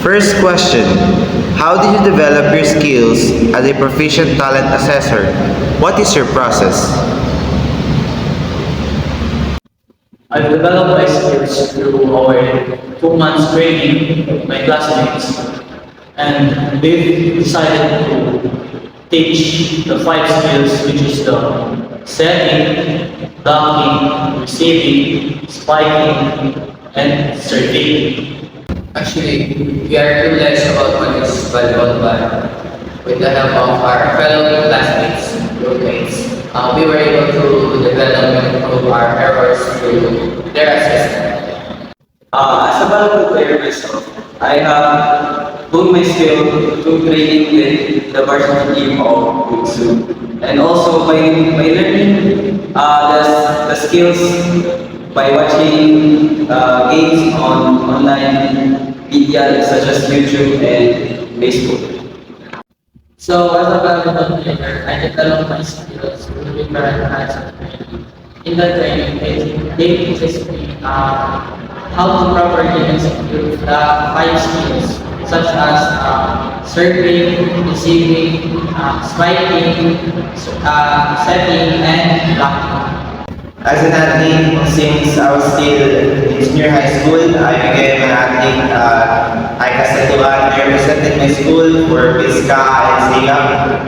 First question, how did you develop your skills as a proficient talent assessor? What is your process? I've developed my skills through our 2 months training with my classmates, and we've decided to teach the 5 skills, which is the setting, blocking, receiving, spiking, and serving. Actually, we are clueless about what is volleyball, but with the help of our fellow classmates, roommates, we were able to develop and improve our errors through their assessment. As a volleyball player myself, I have honed my skill through training with the varsity team of Butsu. And also by learning the skills by watching games on online media such as YouTube and Facebook. So, as a volleyball player, I developed my skills through different kinds of training. In the training, they teaches me how to properly execute the 5 skills, such as serving, receiving, spiking, setting, and blocking. As an athlete, since I was still in junior high school, I became an athlete at ICA Satuan. I represented my school for Pisca and Sega.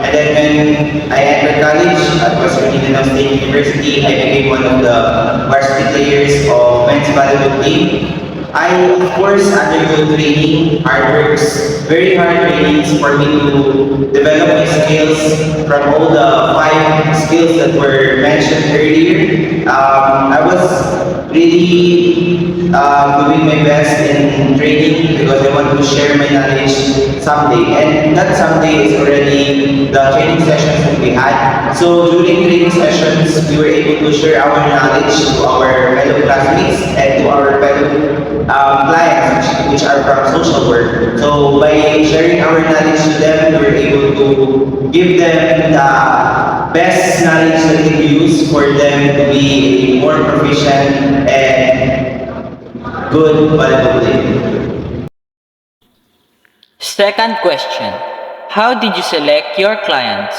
And then when I entered college at Western Mindanao State University, I became one of the varsity players of men's volleyball team. I, of course, undergo training, hard works, very hard trainings for me to develop my skills from all the 5 skills that were mentioned earlier. I was really doing my best in training because I want to share my knowledge someday. And that someday is already the training sessions that we had. So during training sessions, we were able to share our knowledge to our fellow classmates and to our fellow clients, which are from social work. So by sharing our knowledge to them, we were able to give them the best knowledge that we can use for them to be a more proficient and good volleyball player. Second question, how did you select your clients?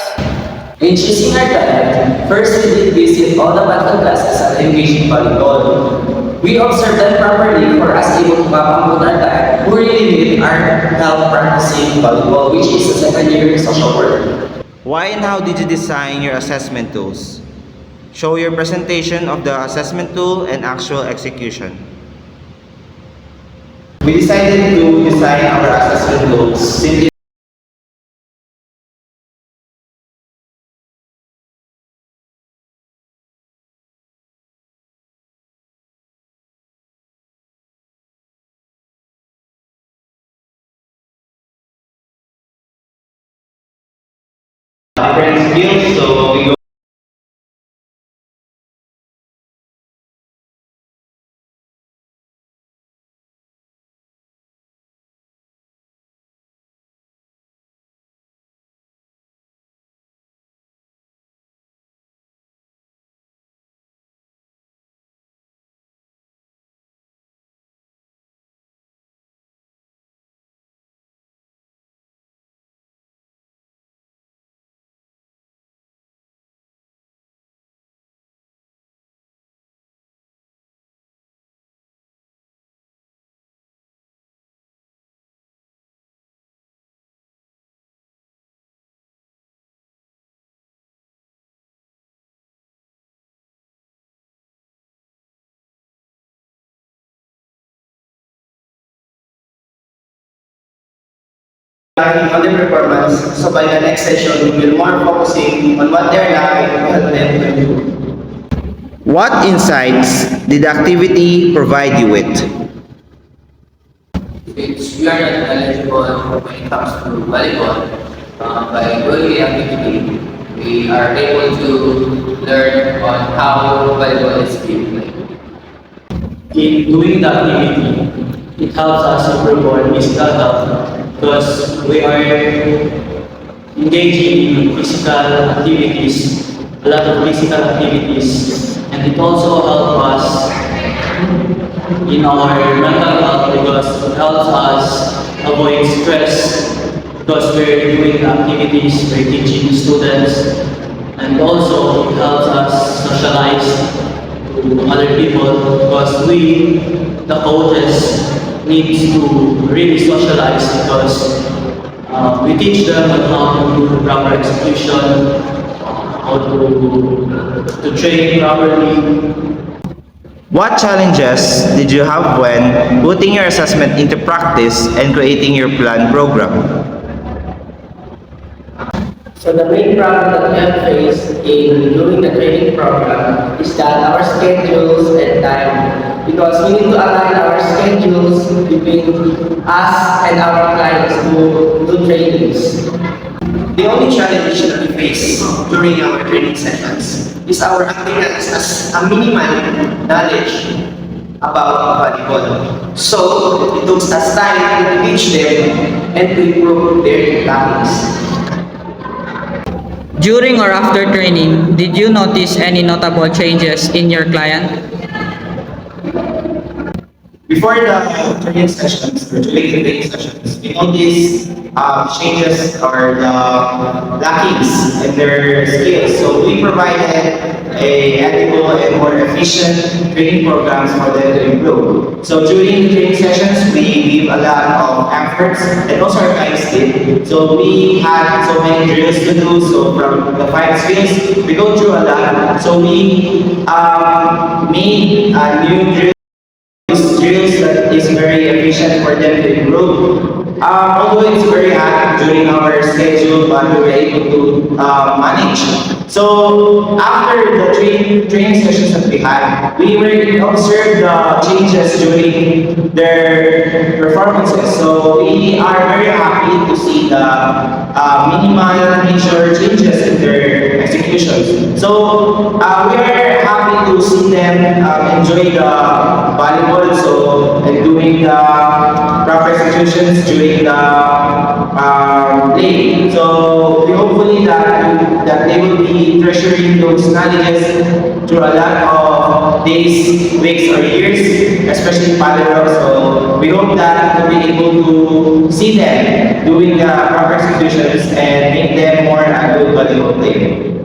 In choosing our client, first we did visit all the battle classes at Engaging Volleyball. We observed them properly for us able to map out our client who really need our help practicing volleyball, which is the second year in social work. Why and how did you design your assessment tools? Show your presentation of the assessment tool and actual execution. We decided to design our assessment tools simply different skills, so we go on their performance. So by the next session, we'll more focusing on what they're lacking to help them to improve. What insights did the activity provide you with? Which we are not eligible when it comes to volleyball. By doing the activity, we are able to learn on how volleyball is being played. In doing the activity, it helps us improve our physical health because we are engaging in physical activities, a lot of physical activities, and it also helps us in our mental health because it helps us avoid stress because we're doing activities, we're teaching students, and also it helps us socialize to other people because we, the coaches, need to really socialize because we teach them on how to do proper execution, how to train properly. What challenges did you have when putting your assessment into practice and creating your plan program? So the main problem that we have faced in doing the training program is that our schedules and time, because we need to align our schedules between us and our clients to do trainings. The only challenge that we face during our training sessions is our applicants as a minimal knowledge about volleyball. So it took us time to teach them and to improve their techniques. During or after training, did you notice any notable changes in your client? Before the training sessions, or during the training sessions, we noticed changes or the lackings in their skills. So we provided a ethical and more efficient training programs for them to improve. So during the training sessions, we give a lot of efforts and also our guys did. So we had so many drills to do. So from the 5 skills, we go through a lot. So we made a new drill drills that is very efficient for them to improve. Although it's very hard during our schedule, but we were able to manage. So after the training sessions that we had, we observed the changes during their performances. So we are very happy to see the minimal major changes in their executions. So we are happy to see them enjoy the volleyball, so and doing the proper executions during the play. So we hopefully that they will be treasuring those knowledges through a lot of days, weeks, or years, especially paddle. So we hope that we'll be able to see them doing the proper executions and make them more a good volleyball player.